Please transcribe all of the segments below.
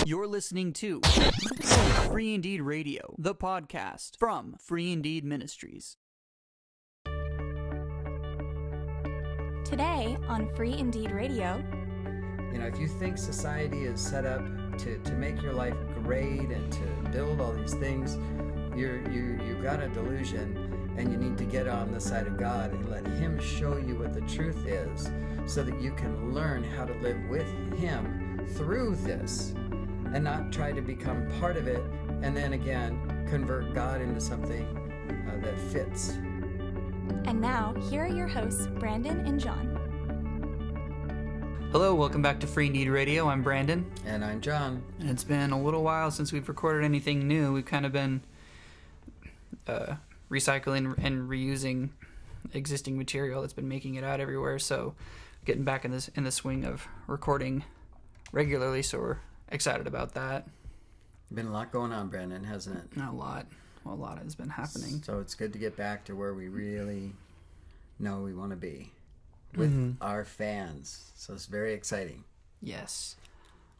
You're listening to Free Indeed Radio, the podcast from Free Indeed Ministries. Today on Free Indeed Radio. You know, if you think society is set up to make your life great and to build all these things, you've got a delusion, and you need to get on the side of God and let Him show you what the truth is so that you can learn how to live with Him through this and not try to become part of it and then again convert God into something that fits. And now, here are your hosts, Brandon and John. Hello, welcome back to Free Indeed Radio. I'm Brandon. And I'm John. And it's been a little while since we've recorded anything new. We've kind of been recycling and reusing existing material that's been making it out everywhere. So getting back in the swing of recording regularly, so we're excited about that. Been a lot going on, Brandon, hasn't it? Not a lot. Well, a lot has been happening. So it's good to get back to where we really know we want to be with our fans. So it's very exciting. Yes.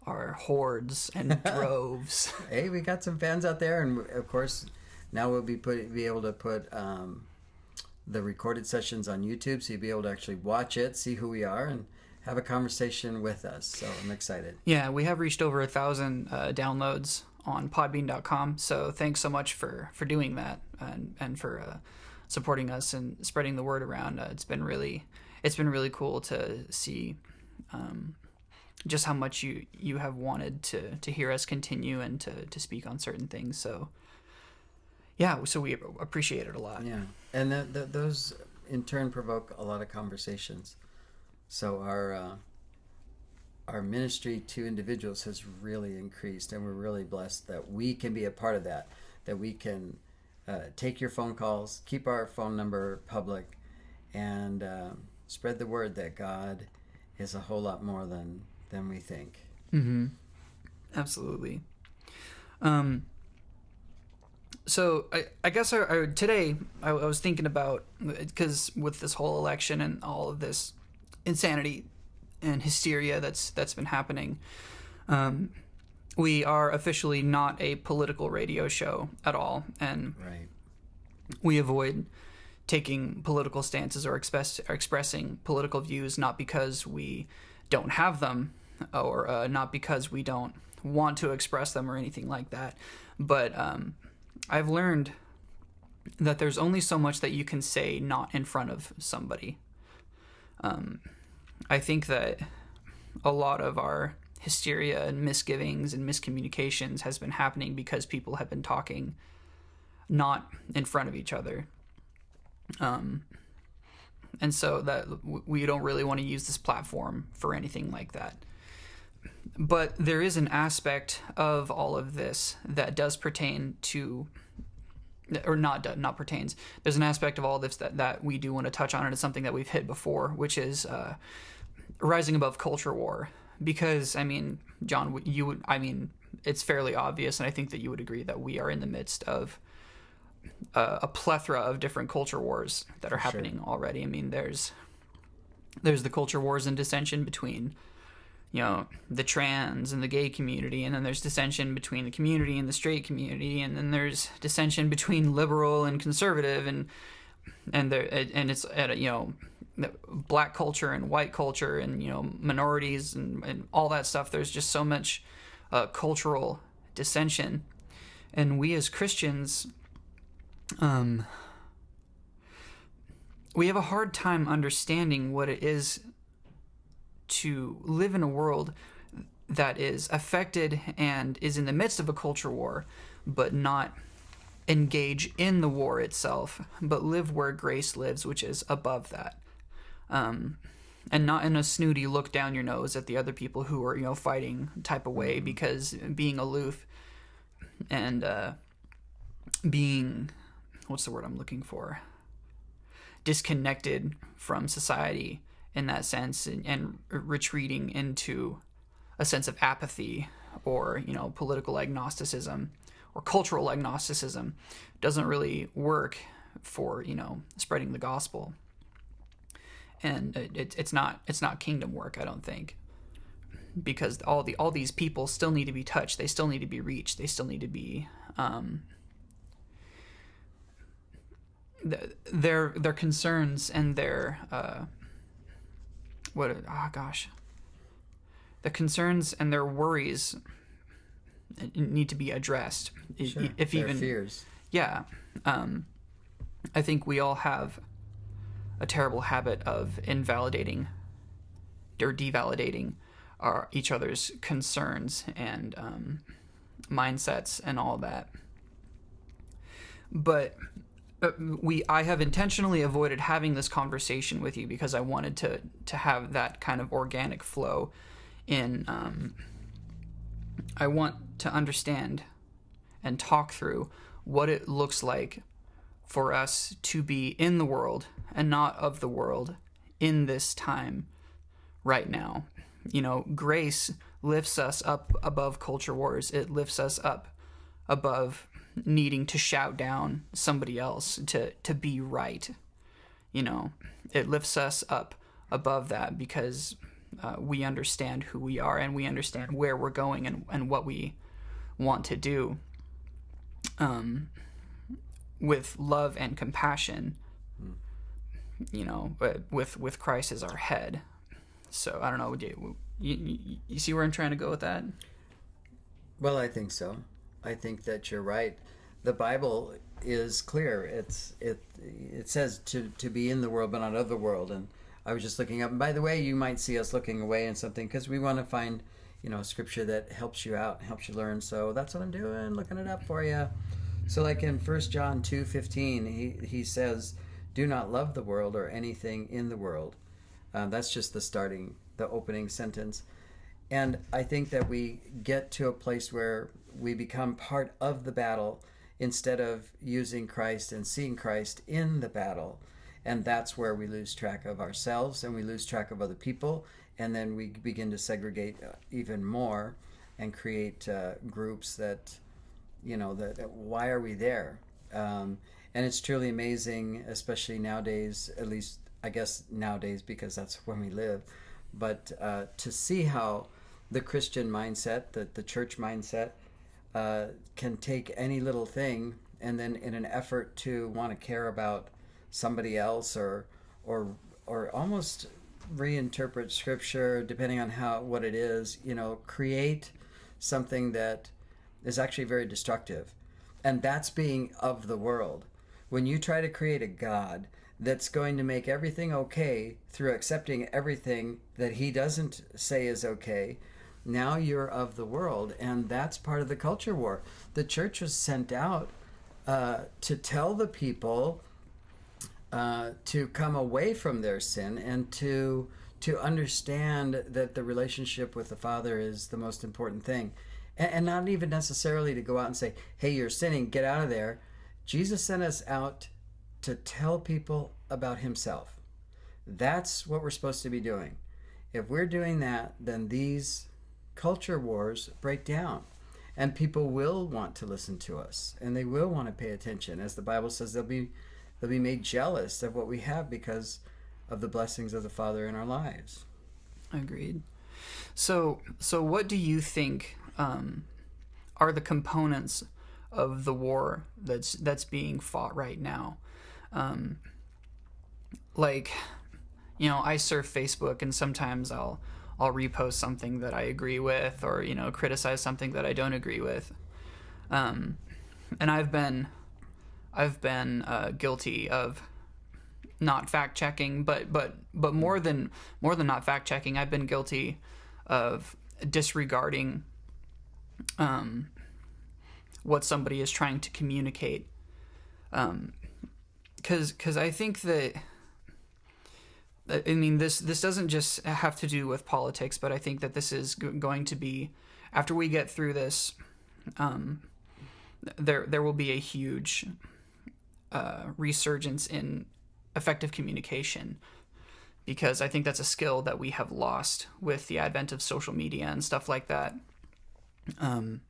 Our hordes and droves. Hey, we got some fans out there, and of course, now we'll be able to put the recorded sessions on YouTube, so you'll be able to actually watch it, see who we are, and have a conversation with us. So I'm excited. Yeah, we have reached over 1,000 downloads on podbean.com. So thanks so much for doing that and for supporting us and spreading the word around. It's been really cool to see just how much you have wanted to hear us continue and to speak on certain things. So yeah, so we appreciate it a lot. Yeah, and those in turn provoke a lot of conversations. So our ministry to individuals has really increased, and we're really blessed that we can be a part of that we can take your phone calls, keep our phone number public, and spread the word that God is a whole lot more than we think. Mm-hmm. Absolutely. So I guess today I was thinking about, because with this whole election and all of this insanity and hysteria that's been happening, we are officially not a political radio show at all, and right. We avoid taking political stances or expressing political views, not because we don't have them or not because we don't want to express them or anything like that, but I've learned that there's only so much that you can say not in front of somebody. I think that a lot of our hysteria and misgivings and miscommunications has been happening because people have been talking not in front of each other. And so that we don't really want to use this platform for anything like that. But there is an aspect of all of this that does pertain to, or not pertains. There's an aspect of all this that we do want to touch on, and it's something that we've hit before, which is rising above culture war. Because, I mean, John, it's fairly obvious, and I think that you would agree that we are in the midst of a plethora of different culture wars that are happening already. I mean, there's the culture wars and dissension between, you know, the trans and the gay community, and then there's dissension between the community and the straight community, and then there's dissension between liberal and conservative, and it's you know, black culture and white culture, and, you know, minorities and all that stuff. There's just so much cultural dissension, and we as Christians, we have a hard time understanding what it is to live in a world that is affected and is in the midst of a culture war, but not engage in the war itself, but live where grace lives, which is above that. And not in a snooty look down your nose at the other people who are, you know, fighting type of way, because being aloof and being, what's the word I'm looking for? Disconnected from society in that sense, and retreating into a sense of apathy or, you know, political agnosticism or cultural agnosticism doesn't really work for, you know, spreading the gospel. And it's not kingdom work, I don't think. because all these people still need to be touched. They still need to be reached. They still need to be their concerns and their the concerns and their worries need to be addressed. Sure. If their even fears. Yeah. I think we all have a terrible habit of invalidating or devalidating each other's concerns and mindsets and all that. But I have intentionally avoided having this conversation with you because I wanted to have that kind of organic flow in. I want to understand and talk through what it looks like for us to be in the world and not of the world in this time right now. Grace lifts us up above culture wars. It lifts us up above needing to shout down somebody else to be right. It lifts us up above that because we understand who we are and we understand where we're going and what we want to do. With love and compassion, with Christ as our head. So I don't know. You see where I'm trying to go with that? Well, I think so. I think that you're right. The Bible is clear. It says to be in the world but not of the world. And I was just looking up. And by the way, you might see us looking away in something because we want to find scripture that helps you out, helps you learn. So that's what I'm doing, looking it up for you. So like in 1 John 2:15, he says, "Do not love the world or anything in the world." That's just the opening sentence. And I think that we get to a place where we become part of the battle instead of using Christ and seeing Christ in the battle. And that's where we lose track of ourselves and we lose track of other people. And then we begin to segregate even more and create groups that, why are we there? And it's truly amazing, especially nowadays, at least I guess nowadays because that's when we live, but to see how the Christian mindset, the church mindset, can take any little thing and then in an effort to want to care about somebody else or almost reinterpret scripture depending on what it is, create something that is actually very destructive. And that's being of the world. When you try to create a God that's going to make everything okay through accepting everything that he doesn't say is okay, now you're of the world. And that's part of the culture war. The church was sent out to tell the people to come away from their sin and to understand that the relationship with the Father is the most important thing. And not even necessarily to go out and say, hey, you're sinning, get out of there. Jesus sent us out to tell people about himself. That's what we're supposed to be doing. If we're doing that, then these culture wars break down. And people will want to listen to us. And they will want to pay attention. As the Bible says, they'll be made jealous of what we have because of the blessings of the Father in our lives. Agreed. So what do you think are the components of the war that's being fought right now? I surf Facebook and sometimes I'll repost something that I agree with or criticize something that I don't agree with. And I've been guilty of not fact checking, but more than not fact checking, I've been guilty of disregarding what somebody is trying to communicate. Because I think that, this doesn't just have to do with politics, but I think that this is going to be, after we get through this, there will be a huge resurgence in effective communication, because I think that's a skill that we have lost with the advent of social media and stuff like that. I've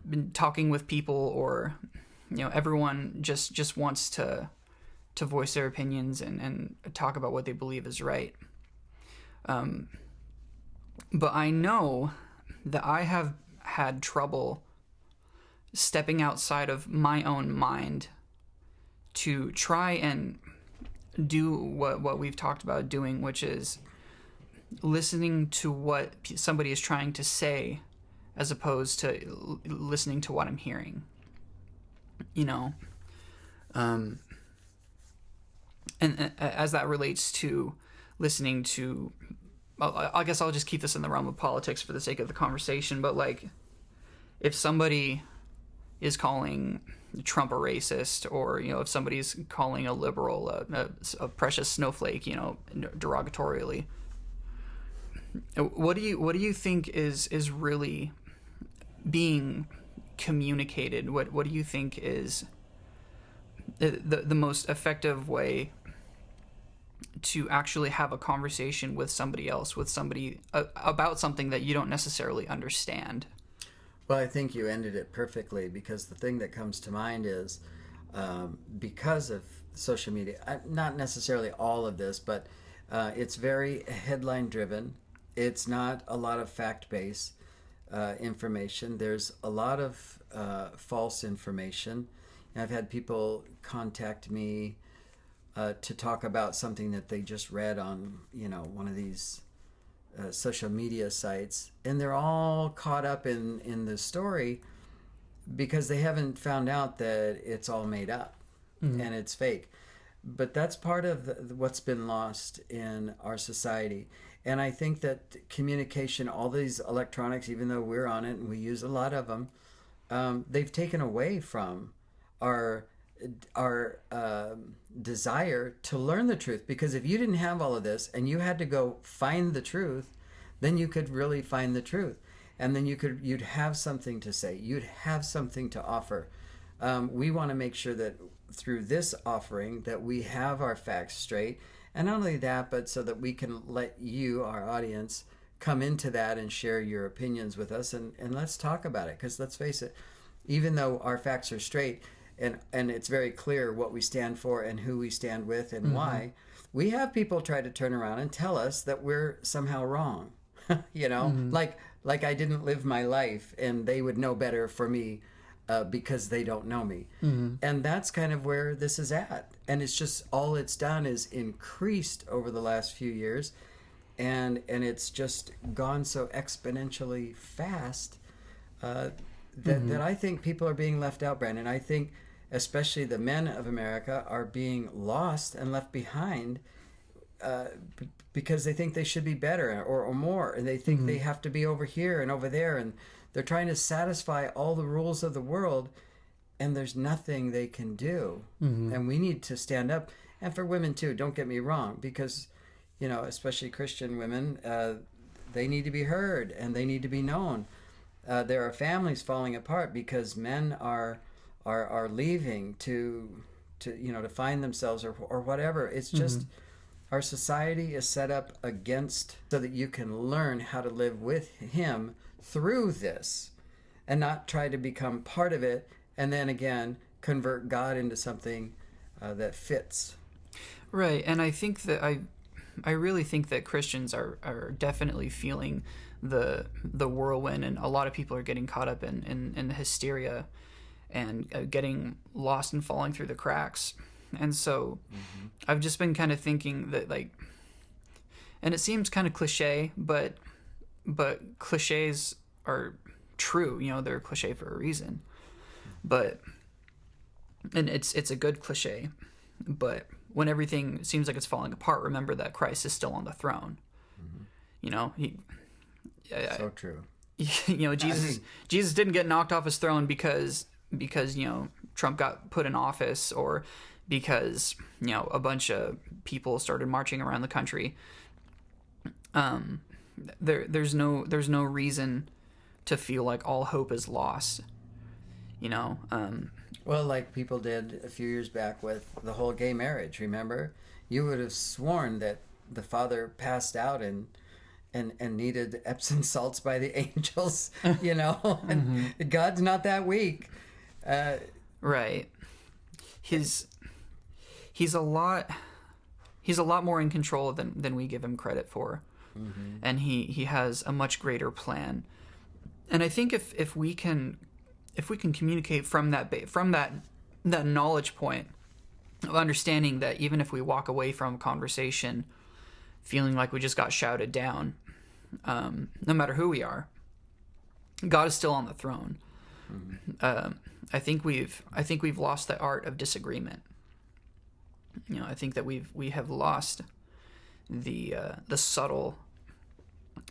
been talking with people, or everyone just wants to voice their opinions and talk about what they believe is right. But I know that I have had trouble stepping outside of my own mind to try and do what we've talked about doing, which is listening to what somebody is trying to say as opposed to listening to what I'm hearing. You know? And as that relates to listening to, I guess I'll just keep this in the realm of politics for the sake of the conversation, but like, if somebody is calling Trump a racist, or, you know, if somebody's calling a liberal a precious snowflake, you know, derogatorily, what do you think is really being communicated? What do you think is the most effective way to actually have a conversation with somebody else, with somebody about something that you don't necessarily understand? Well, I think you ended it perfectly, because the thing that comes to mind is because of social media, not necessarily all of this, but it's very headline driven. It's not a lot of fact-based information. There's a lot of false information. And I've had people contact me to talk about something that they just read on, you know, one of these social media sites, and they're all caught up in the story because they haven't found out that it's all made up and it's fake. But that's part of what's been lost in our society. And I think that communication, all these electronics, even though we're on it and we use a lot of them, they've taken away from our desire to learn the truth. Because if you didn't have all of this and you had to go find the truth, then you could really find the truth, and then you'd have something to say, you'd have something to offer. We want to make sure that through this offering that we have our facts straight, and not only that, but so that we can let you, our audience, come into that and share your opinions with us, and let's talk about it. Because let's face it, even though our facts are straight, and it's very clear what we stand for and who we stand with and why, we have people try to turn around and tell us that we're somehow wrong. You know, like I didn't live my life and they would know better for me because they don't know me. And that's kind of where this is at. And it's just, all it's done is increased over the last few years, and it's just gone so exponentially fast that I think people are being left out, Brandon. I think especially the men of America are being lost and left behind because they think they should be better or more, and they think they have to be over here and over there, and they're trying to satisfy all the rules of the world, and there's nothing they can do. And we need to stand up. And for women too, don't get me wrong, because, you know, especially Christian women, they need to be heard and they need to be known. There are families falling apart because men are leaving to you know, to find themselves or whatever. It's just our society is set up against so that you can learn how to live with him through this, and not try to become part of it and then again convert God into something that fits. Right. And I think that I really think that Christians are definitely feeling the whirlwind, and a lot of people are getting caught up in the hysteria and getting lost and falling through the cracks. And so I've just been kind of thinking that, like, and it seems kind of cliche, but cliches are true, you know, they're a cliche for a reason. And it's a good cliche, but when everything seems like it's falling apart, remember that Christ is still on the throne. You know, So true. You know, Jesus didn't get knocked off his throne because you know, Trump got put in office, or because, you know, a bunch of people started marching around the country. There's no reason to feel like all hope is lost, you know. Well, like people did a few years back with the whole gay marriage, remember? You would have sworn that the father passed out and needed Epsom salts by the angels, you know. And God's not that weak. Right. He's a lot more in control than we give him credit for. and he has a much greater plan. And I think if we can communicate from that knowledge point of understanding that even if we walk away from a conversation feeling like we just got shouted down, no matter who we are, God is still on the throne. I think we've lost the art of disagreement. I think that we have lost the subtle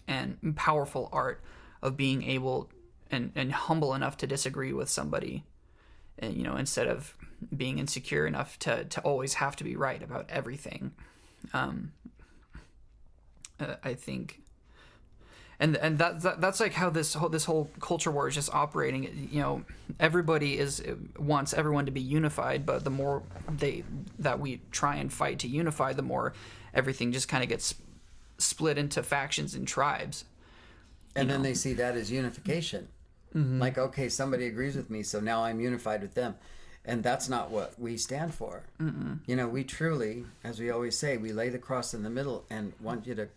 and powerful art of being able and humble enough to disagree with somebody, and instead of being insecure enough to always have to be right about everything. I think, and that's like how this whole culture war is just operating. Everybody wants everyone to be unified, but the more that we try and fight to unify, the more everything just kind of gets split into factions and tribes. And then they see that as unification. Like, okay, somebody agrees with me, so now I'm unified with them. And that's not what we stand for. We truly, as we always say, we lay the cross in the middle and want you to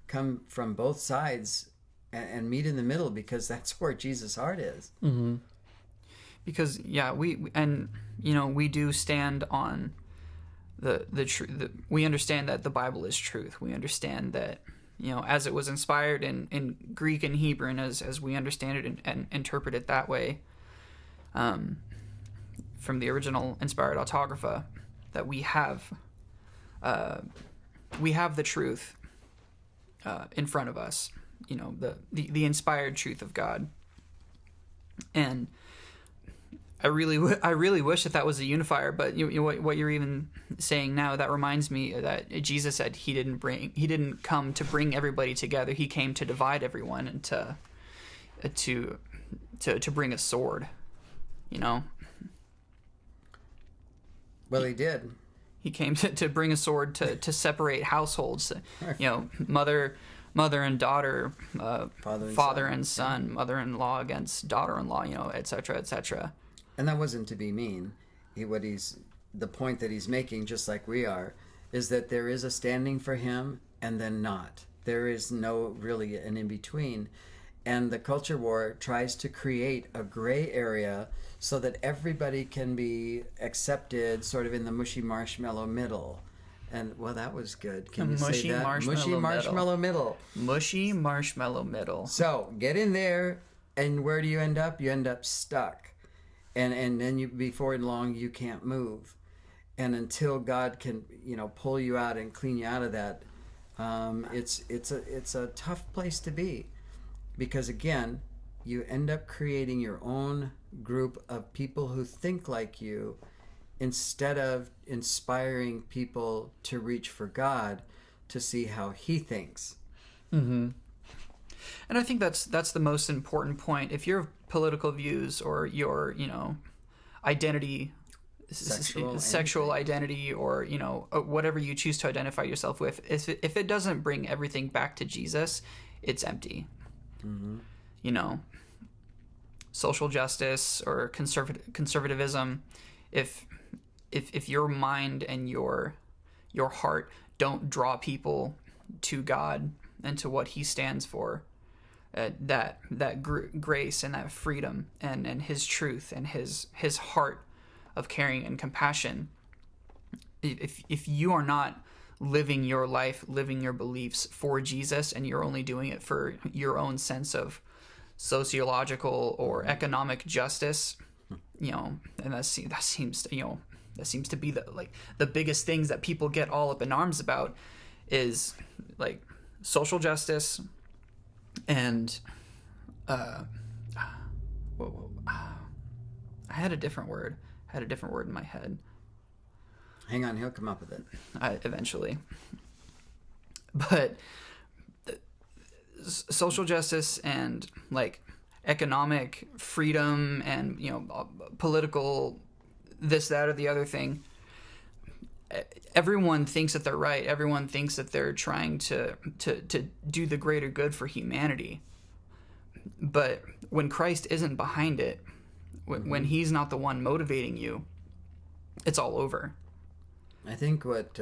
come from both sides and meet in the middle, because that's where Jesus' heart is. Because we do stand on the truth. We understand that the Bible is truth. We understand that as it was inspired in Greek and Hebrew, and as we understand it and interpret it that way, from the original inspired autographa, that we have the truth in front of us, the inspired truth of God. And I really wish that was a unifier, but what you're even saying now, that reminds me that Jesus said he didn't come to bring everybody together. He came to divide everyone and to bring a sword. Well, he did. He came to bring a sword to separate households. Mother and daughter, father and son, mother-in-law against daughter-in-law, et cetera, et cetera. And that wasn't to be mean. The point that he's making, just like we are, is that there is a standing for him and then not. There is no really an in-between. And the culture war tries to create a gray area so that everybody can be accepted sort of in the mushy marshmallow middle. And, well, that was good. Can you say that? Mushy marshmallow middle. Mushy marshmallow middle. So, get in there, and where do you end up? You end up stuck. And then before long, you can't move. And until God can, pull you out and clean you out of that, it's a tough place to be. Because, again, you end up creating your own group of people who think like you, instead of inspiring people to reach for God to see how he thinks. And I think that's the most important point. If your political views or your identity, sexual identity, or whatever you choose to identify yourself with, if it doesn't bring everything back to Jesus, it's empty. Social justice or conservatism, if your mind and your heart don't draw people to God and to what he stands for, that grace and that freedom and his truth and his heart of caring and compassion, if you are not living your life, living your beliefs for Jesus, and you're only doing it for your own sense of sociological or economic justice, and that seems to be the biggest things that people get all up in arms about, is like social justice and I had a different word in my head. Hang on, he'll come up with it. Eventually. But social justice and economic freedom and political this, that, or the other thing, everyone thinks that they're right. Everyone thinks that they're trying to do the greater good for humanity. But when Christ isn't behind it, when he's not the one motivating you, it's all over. I think what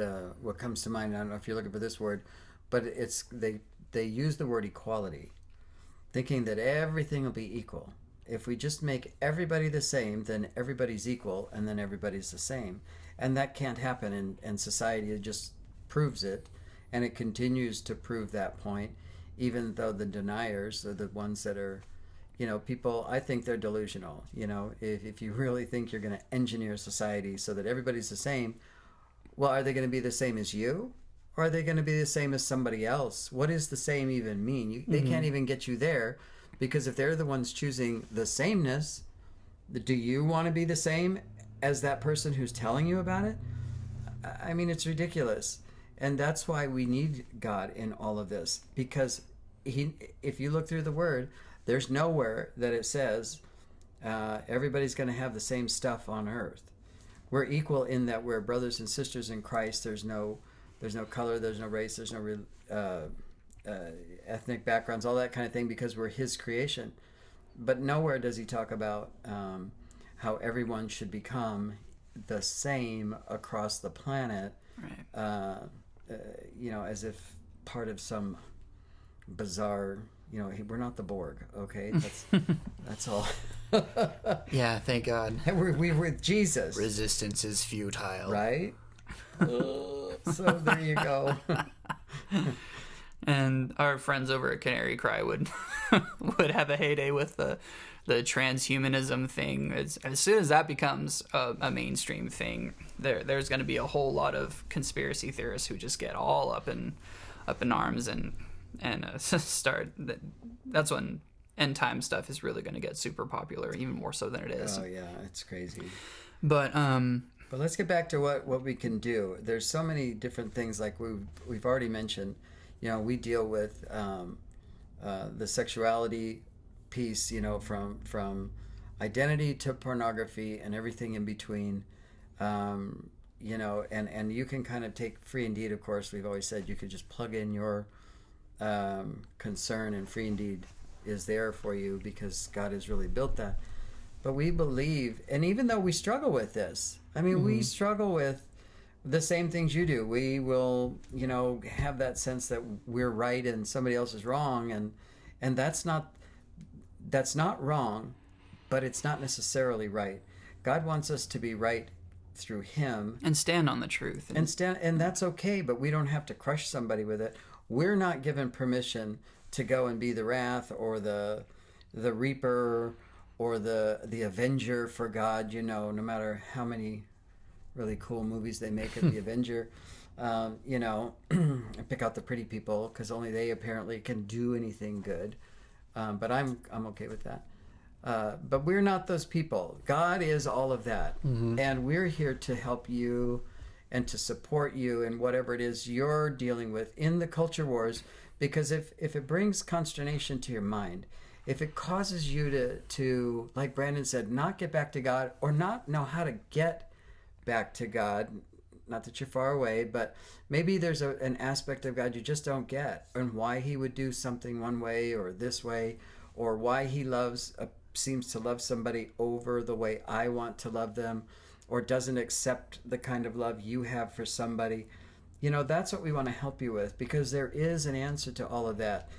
comes to mind, I don't know if you're looking for this word, but they they use the word equality, thinking that everything will be equal. If we just make everybody the same, then everybody's equal, and then everybody's the same. And that can't happen, and society just proves it, and it continues to prove that point, even though the deniers are the ones that are, people, I think they're delusional. If you really think you're going to engineer society so that everybody's the same, well, are they going to be the same as you? Or are they going to be the same as somebody else? What does the same even mean? They can't even get you there, because if they're the ones choosing the sameness, do you want to be the same as that person who's telling you about it? I mean, it's ridiculous. And that's why we need God in all of this, because if you look through the Word, there's nowhere that it says everybody's going to have the same stuff on earth. We're equal in that we're brothers and sisters in Christ. There's no color, there's no race, there's no ethnic backgrounds, all that kind of thing, because we're His creation. But nowhere does He talk about how everyone should become the same across the planet, right. As if part of some bizarre, we're not the Borg, okay? That's all. Yeah, thank God. We're with Jesus. Resistance is futile. Right? So there you go. And our friends over at Canary Cry would have a heyday with the transhumanism thing. As soon as that becomes a mainstream thing, there's going to be a whole lot of conspiracy theorists who just get all up in arms and start. That's when end time stuff is really going to get super popular, even more so than it is. Oh yeah, it's crazy. But let's get back to what we can do. There's so many different things, like we've already mentioned. We deal with the sexuality piece, from identity to pornography and everything in between. And you can kind of take free Indeed, of course. We've always said you could just plug in your concern, and free Indeed is there for you, because God has really built that. But we believe, and even though we struggle with this, we struggle with the same things you do. We will, have that sense that we're right and somebody else is wrong, and that's not wrong, but it's not necessarily right. God wants us to be right through Him and stand on the truth, and that's okay. But we don't have to crush somebody with it. We're not given permission to go and be the wrath or the reaper or the avenger for God. No matter how many really cool movies they make of the Avenger, pick out the pretty people, because only they apparently can do anything good. But I'm okay with that. But we're not those people. God is all of that, and we're here to help you and to support you in whatever it is you're dealing with in the culture wars. Because if it brings consternation to your mind, if it causes you to, like Brandon said, not get back to God, or not know how to get back to God, not that you're far away, but maybe there's an aspect of God you just don't get, and why He would do something one way or this way, or why He seems to love somebody over the way I want to love them, or doesn't accept the kind of love you have for somebody. That's what we want to help you with, because there is an answer to all of that.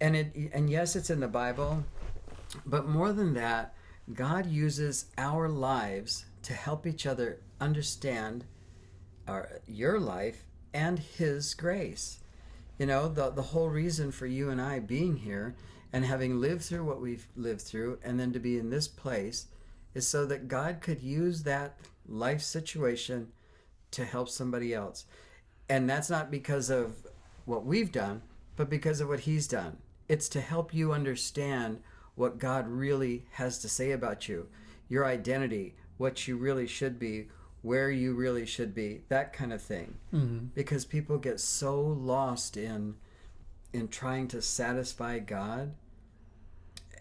And yes, it's in the Bible, but more than that, God uses our lives to help each other understand your life and His grace. The whole reason for you and I being here and having lived through what we've lived through, and then to be in this place, is so that God could use that life situation to help somebody else. And that's not because of what we've done, but because of what He's done. It's to help you understand what God really has to say about you, your identity, what you really should be, where you really should be, that kind of thing. Because people get so lost in trying to satisfy God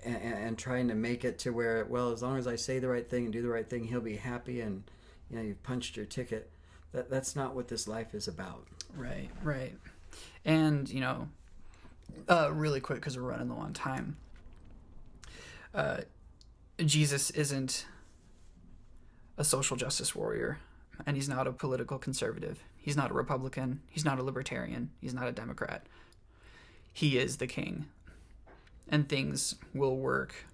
and trying to make it to where, well, as long as I say the right thing and do the right thing, He'll be happy, and you've punched your ticket. That's not what this life is about. Right. And really quick, because we're running low on time, Jesus isn't a social justice warrior, and He's not a political conservative. He's not a Republican. He's not a libertarian. He's not a Democrat. he is the king, and things will work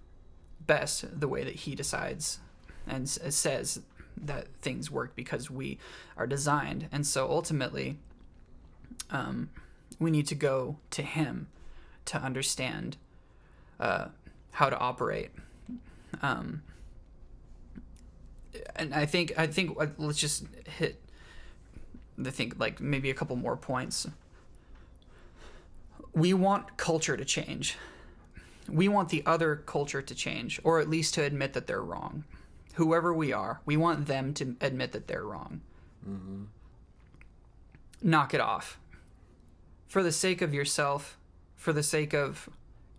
best the way that he decides and says that things work, because we are designed. And so ultimately, we need to go to him to understand how to operate. And I think let's just hit like maybe a couple more points. We want culture to change. We want the other culture to change, or at least to admit that they're wrong. Whoever we are, we want them to admit that they're wrong. Mm-hmm. Knock it off. For the sake of yourself, for the sake of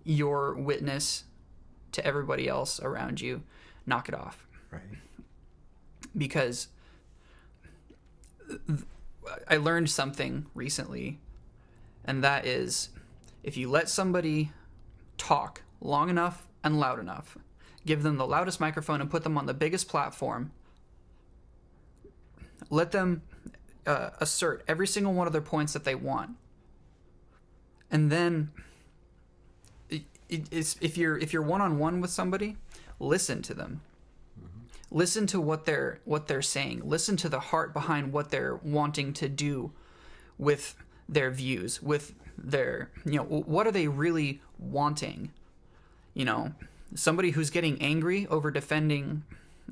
your witness to everybody else around you, knock it off. Right. Because I learned something recently, and that is, if you let somebody talk long enough and loud enough, give them the loudest microphone and put them on the biggest platform, let them assert every single one of their points that they want, and then if you're one-on-one with somebody, listen to them. Listen to what they're saying. Listen to the heart behind what they're wanting to do with their views, with their, what are they really wanting? Somebody who's getting angry over defending,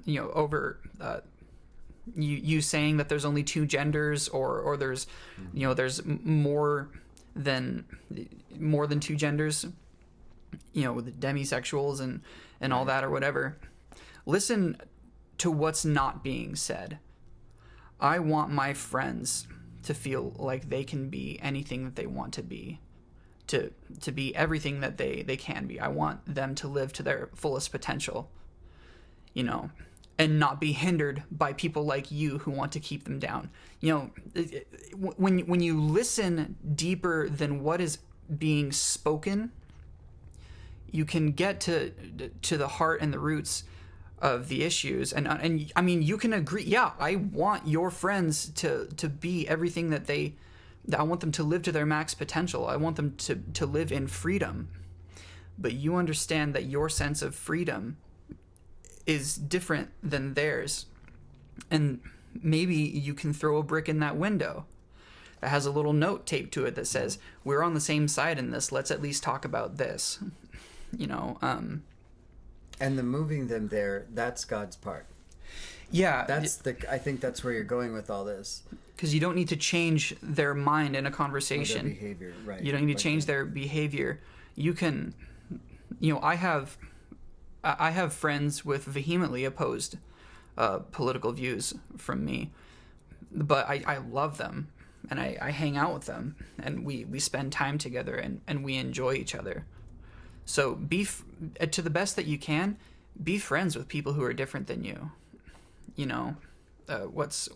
over you saying that there's only two genders, or there's, there's more than two genders, with demisexuals and all that or whatever. Listen to what's not being said. I want my friends to feel like they can be anything that they want to be, to be everything that they can be. I want them to live to their fullest potential, and not be hindered by people like you who want to keep them down. When you listen deeper than what is being spoken, you can get to the heart and the roots of the issues. And I mean, you can agree. Yeah, I want your friends to be everything that I want them to live to their max potential. I want them to live in freedom. But you understand that your sense of freedom is different than theirs. And maybe you can throw a brick in that window that has a little note taped to it that says, we're on the same side in this. Let's at least talk about this. And the moving them there, that's God's part. Yeah. I think that's where you're going with all this. Because you don't need to change their mind in a conversation. Their behavior, right. You don't need to change their behavior. You can, I have friends with vehemently opposed political views from me, but I love them, and I hang out with them, and we spend time together, and we enjoy each other. So to the best that you can, be friends with people who are different than you. What's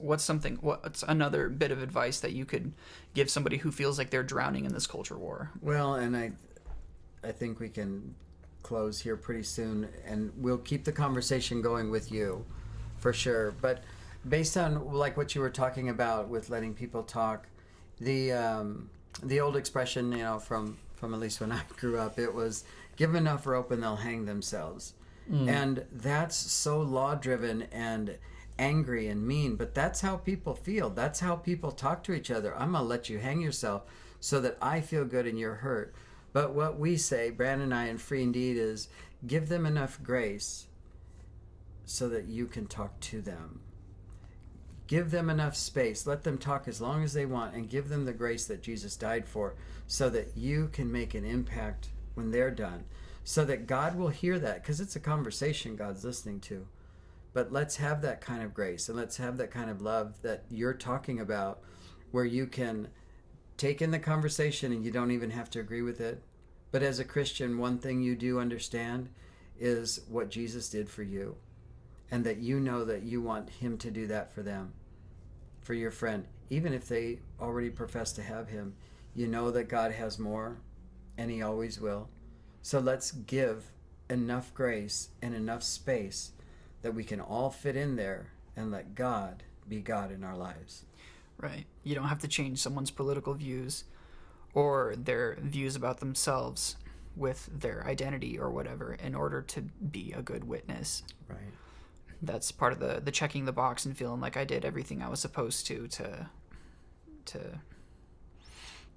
another bit of advice that you could give somebody who feels like they're drowning in this culture war? Well, and I think we can close here pretty soon, and we'll keep the conversation going with you for sure. But based on like what you were talking about with letting people talk, the old expression, from at least when I grew up, it was, give enough rope and they'll hang themselves. And that's so law-driven and angry and mean, but that's how people feel. That's how people talk to each other. I'm going to let you hang yourself so that I feel good and you're hurt. But what we say, Brandon and I in Free Indeed, is give them enough grace so that you can talk to them. Give them enough space. Let them talk as long as they want, and give them the grace that Jesus died for so that you can make an impact when they're done. So that God will hear that, because it's a conversation God's listening to. But let's have that kind of grace, and let's have that kind of love that you're talking about, where you can take in the conversation and you don't even have to agree with it. But as a Christian, one thing you do understand is what Jesus did for you, and that you know that you want him to do that for them, for your friend. Even if they already profess to have him, you know that God has more, and he always will. So let's give enough grace and enough space that we can all fit in there and let God be God in our lives. Right. You don't have to change someone's political views or their views about themselves with their identity or whatever in order to be a good witness. Right. That's part of the checking the box and feeling like I did everything I was supposed to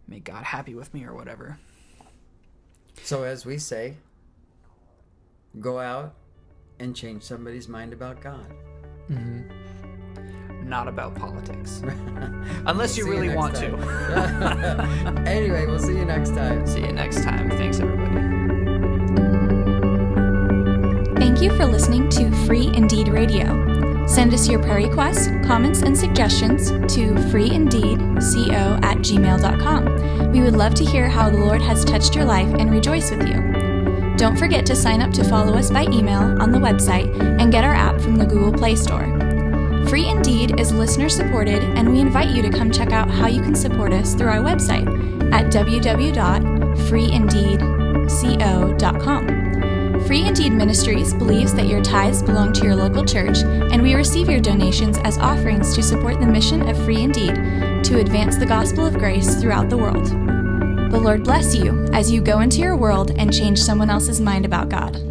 make God happy with me or whatever. So as we say, go out and change somebody's mind about God. Not about politics. Unless you really want to. Anyway, we'll see you next time. See you next time. Thanks, everybody. Thank you for listening to Free Indeed Radio. Send us your prayer requests, comments, and suggestions to freeindeedco@gmail.com. We would love to hear how the Lord has touched your life and rejoice with you. Don't forget to sign up to follow us by email on the website and get our app from the Google Play Store. Free Indeed is listener supported, and we invite you to come check out how you can support us through our website at www.freeindeedco.com. Free Indeed Ministries believes that your tithes belong to your local church, and we receive your donations as offerings to support the mission of Free Indeed to advance the gospel of grace throughout the world. The Lord bless you as you go into your world and change someone else's mind about God.